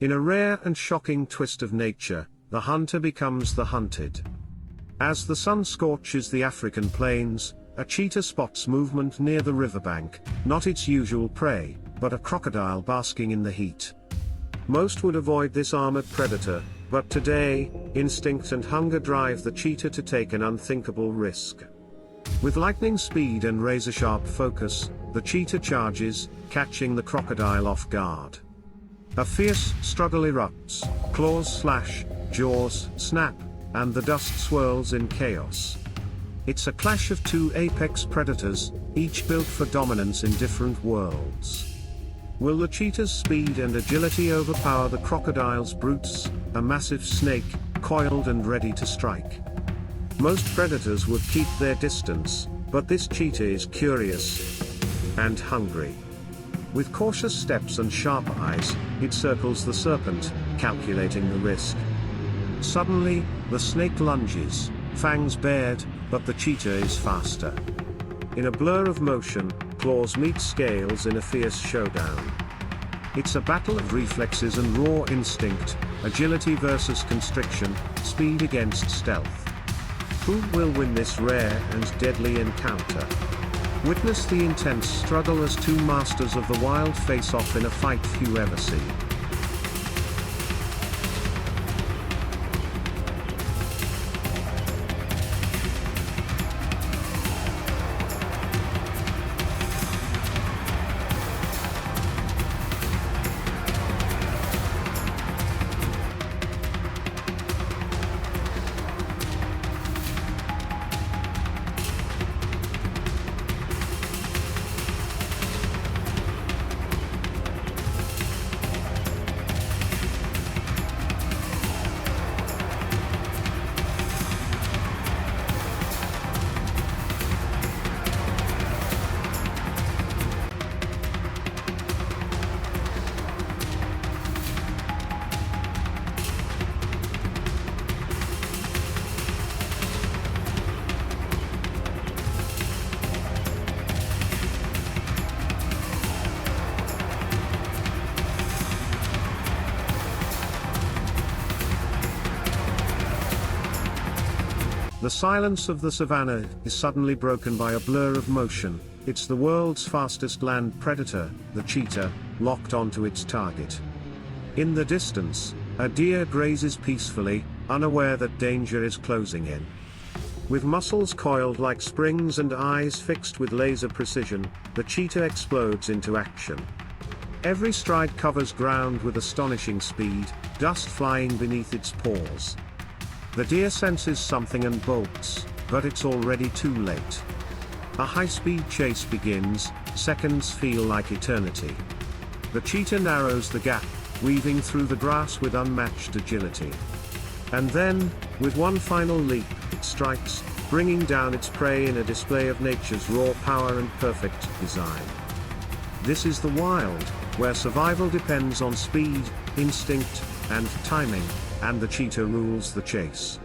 In a rare and shocking twist of nature, the hunter becomes the hunted. As the sun scorches the African plains, a cheetah spots movement near the riverbank, not its usual prey, but a crocodile basking in the heat. Most would avoid this armored predator, but today, instinct and hunger drive the cheetah to take an unthinkable risk. With lightning speed and razor-sharp focus, the cheetah charges, catching the crocodile off guard. A fierce struggle erupts, claws slash, jaws snap, and the dust swirls in chaos. It's a clash of two apex predators, each built for dominance in different worlds. Will the cheetah's speed and agility overpower the crocodile's brutes, a massive snake, coiled and ready to strike? Most predators would keep their distance, but this cheetah is curious and hungry. With cautious steps and sharp eyes, it circles the serpent, calculating the risk. Suddenly, the snake lunges, fangs bared, but the cheetah is faster. In a blur of motion, claws meet scales in a fierce showdown. It's a battle of reflexes and raw instinct, agility versus constriction, speed against stealth. Who will win this rare and deadly encounter? Witness the intense struggle as two masters of the wild face off in a fight few ever see. The silence of the savannah is suddenly broken by a blur of motion. It's the world's fastest land predator, the cheetah, locked onto its target. In the distance, a deer grazes peacefully, unaware that danger is closing in. With muscles coiled like springs and eyes fixed with laser precision, the cheetah explodes into action. Every stride covers ground with astonishing speed, dust flying beneath its paws. The deer senses something and bolts, but it's already too late. A high-speed chase begins, seconds feel like eternity. The cheetah narrows the gap, weaving through the grass with unmatched agility. And then, with one final leap, it strikes, bringing down its prey in a display of nature's raw power and perfect design. This is the wild, where survival depends on speed, instinct, and timing, and the cheetah rules the chase.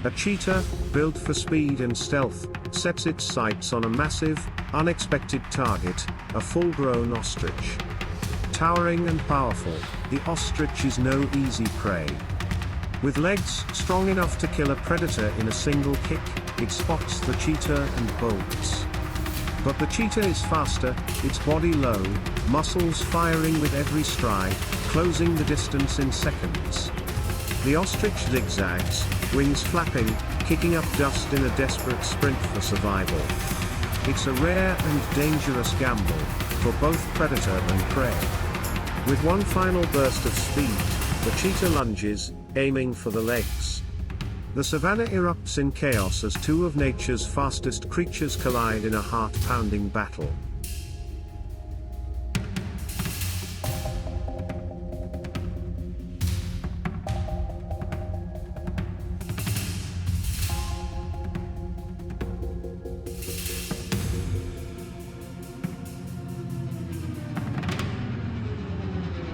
A cheetah, built for speed and stealth, sets its sights on a massive, unexpected target, a full-grown ostrich. Towering and powerful, the ostrich is no easy prey. With legs strong enough to kill a predator in a single kick, it spots the cheetah and bolts. But the cheetah is faster, its body low, muscles firing with every stride, closing the distance in seconds. The ostrich zigzags, wings flapping, kicking up dust in a desperate sprint for survival. It's a rare and dangerous gamble, for both predator and prey. With one final burst of speed, the cheetah lunges, aiming for the legs. The savanna erupts in chaos as two of nature's fastest creatures collide in a heart-pounding battle.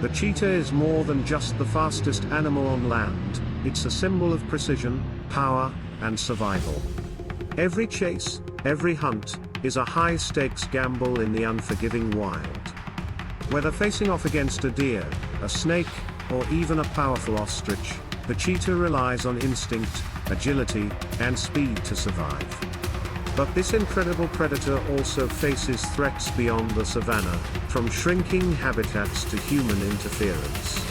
The cheetah is more than just the fastest animal on land, it's a symbol of precision, power, and survival. Every chase, every hunt, is a high-stakes gamble in the unforgiving wild. Whether facing off against a deer, a snake, or even a powerful ostrich, the cheetah relies on instinct, agility, and speed to survive. But this incredible predator also faces threats beyond the savanna, from shrinking habitats to human interference.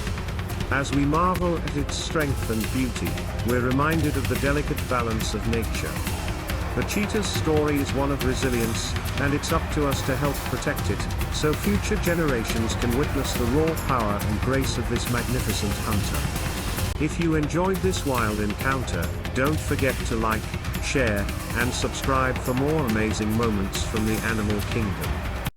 As we marvel at its strength and beauty, we're reminded of the delicate balance of nature. The cheetah's story is one of resilience, and it's up to us to help protect it, so future generations can witness the raw power and grace of this magnificent hunter. If you enjoyed this wild encounter, don't forget to like, share, and subscribe for more amazing moments from the animal kingdom.